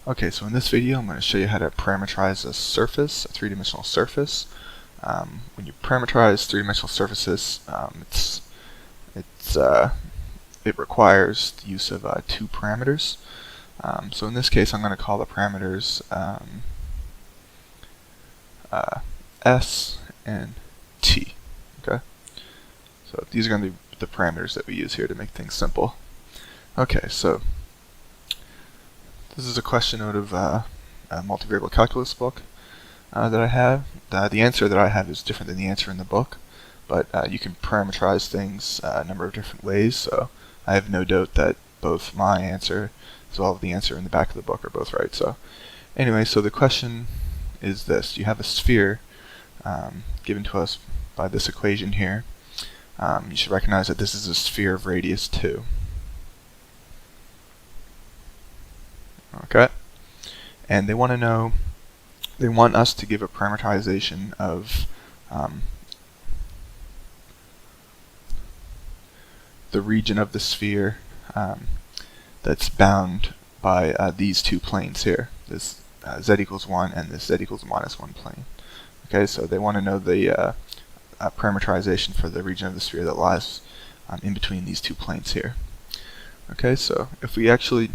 Okay, so in this video I'm going to show you how to parameterize a surface, a three-dimensional surface. When you parameterize three-dimensional surfaces, it requires the use of two parameters. So in this case I'm going to call the parameters S and T. Okay, so these are going to be the parameters that we use here to make things simple. Okay, so this is a question out of a multivariable calculus book that I have. The answer that I have is different than the answer in the book, but you can parameterize things a number of different ways, so I have no doubt that both my answer as well as the answer in the back of the book are both right. So anyway, so the question is this. You have a sphere given to us by this equation here. You should recognize that this is a sphere of radius 2. Okay, and they want us to give a parameterization of the region of the sphere that's bound by these two planes here, this z equals 1 and this z equals -1 plane. Okay, so they want to know the parameterization for the region of the sphere that lies in between these two planes here. Okay, so if we actually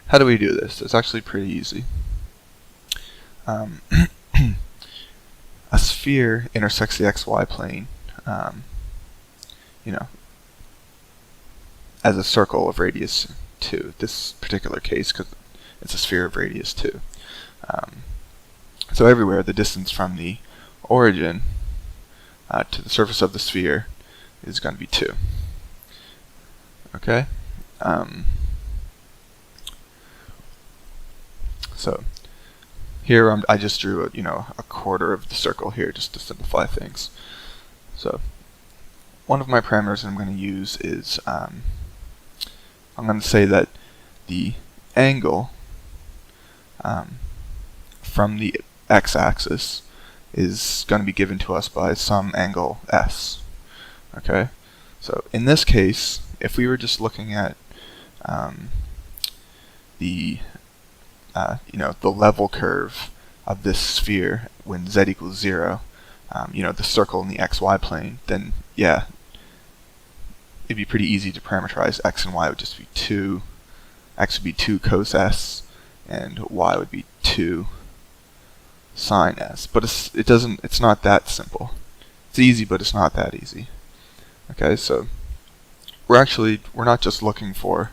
how do we do this? It's actually pretty easy. A sphere intersects the xy plane, as a circle of radius 2. This particular case, because it's a sphere of radius 2. So everywhere, the distance from the origin to the surface of the sphere is going to be 2. Okay. So here I just drew a quarter of the circle here just to simplify things. So one of my parameters I'm going to use is I'm going to say that the angle from the x-axis is going to be given to us by some angle s. Okay, so in this case, if we were just looking at the level curve of this sphere when z equals 0, the circle in the xy plane, then yeah, it'd be pretty easy to parameterize. X and y would just be 2. X would be 2 cos s, and y would be 2 sine s. But it's not that simple. It's easy, but it's not that easy. Okay, so we're not just looking for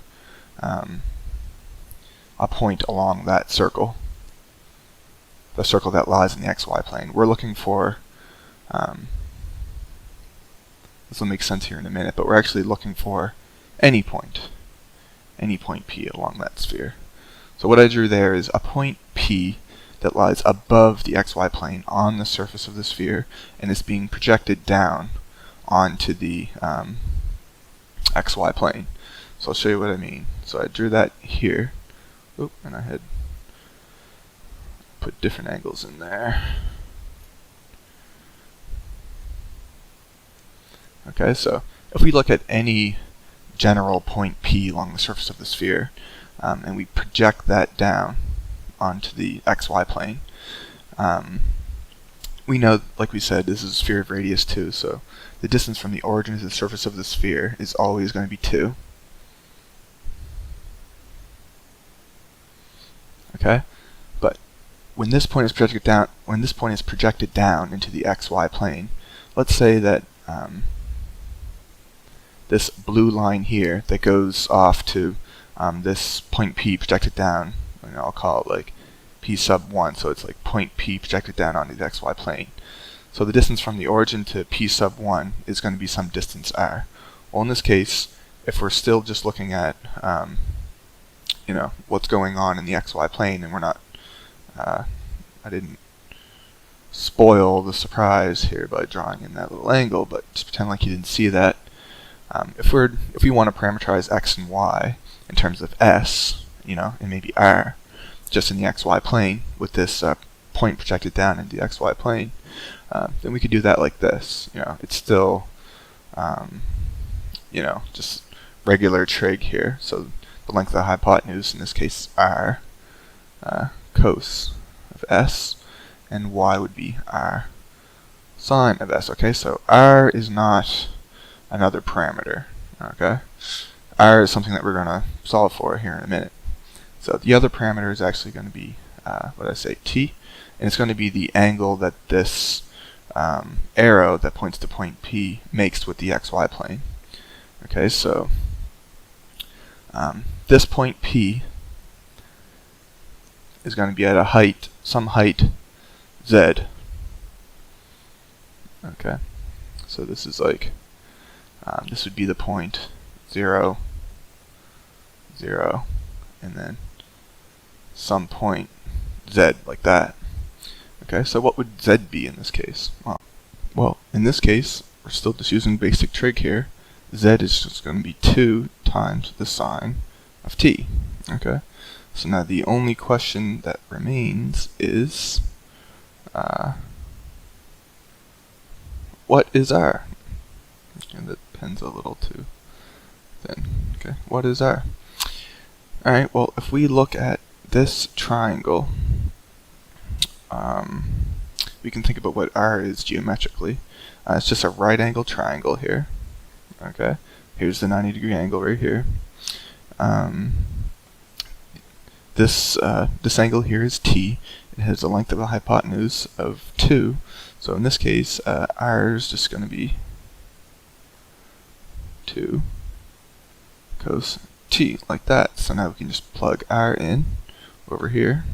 a point along that circle, the circle that lies in the xy plane. We're looking for, this will make sense here in a minute, but we're actually looking for any point P along that sphere. So what I drew there is a point P that lies above the xy plane on the surface of the sphere and is being projected down onto the xy plane. So I'll show you what I mean. So I drew that here. Oop, and I had put different angles in there. Okay, so if we look at any general point P along the surface of the sphere, and we project that down onto the xy plane, we know, like we said, this is a sphere of radius 2, so the distance from the origin to the surface of the sphere is always going to be 2. Okay, but when this point is projected down, into the xy plane, let's say that this blue line here that goes off to this point P projected down, I'll call it like P sub 1, so it's like point P projected down onto the xy plane. So the distance from the origin to P sub 1 is going to be some distance r. Well, in this case, if we're still just looking at what's going on in the xy plane, and we're not, I didn't spoil the surprise here by drawing in that little angle, but just pretend like you didn't see that. If we want to parameterize x and y in terms of s, and maybe r, just in the xy plane with this point projected down into the xy plane, then we could do that like this. It's still, just regular trig here. So the length of the hypotenuse, in this case r, cos of s, and y would be r sine of s. Okay, so r is not another parameter. Okay, r is something that we're going to solve for here in a minute. So the other parameter is actually going to be, what did I say, t, and it's going to be the angle that this arrow that points to point P makes with the xy plane. Okay, so this point P is going to be at a height, some height z. Okay, so this is like, this would be the point 0, 0, and then some point z, like that. Okay, so what would z be in this case? Well, in this case, we're still just using basic trig here. Z is just going to be 2 times the sine of t. Okay, so now the only question that remains is, what is r? And the pen's a little too thin. Okay, what is r? Alright, well, if we look at this triangle, we can think about what r is geometrically. It's just a right angle triangle here. Okay, here's the 90-degree angle right here. This angle here is t. It has a length of a hypotenuse of 2. So in this case, r is just going to be 2 cos t, like that. So now we can just plug r in over here,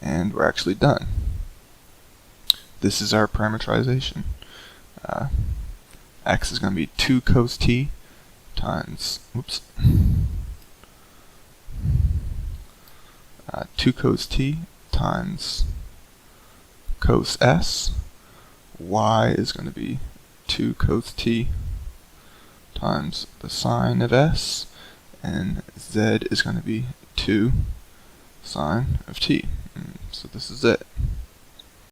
and we're actually done. This is our parameterization. X is going to be 2 cos t times, 2 cos t times cos s. Y is going to be 2 cos t times the sine of s, and z is going to be 2 sine of t. So this is it.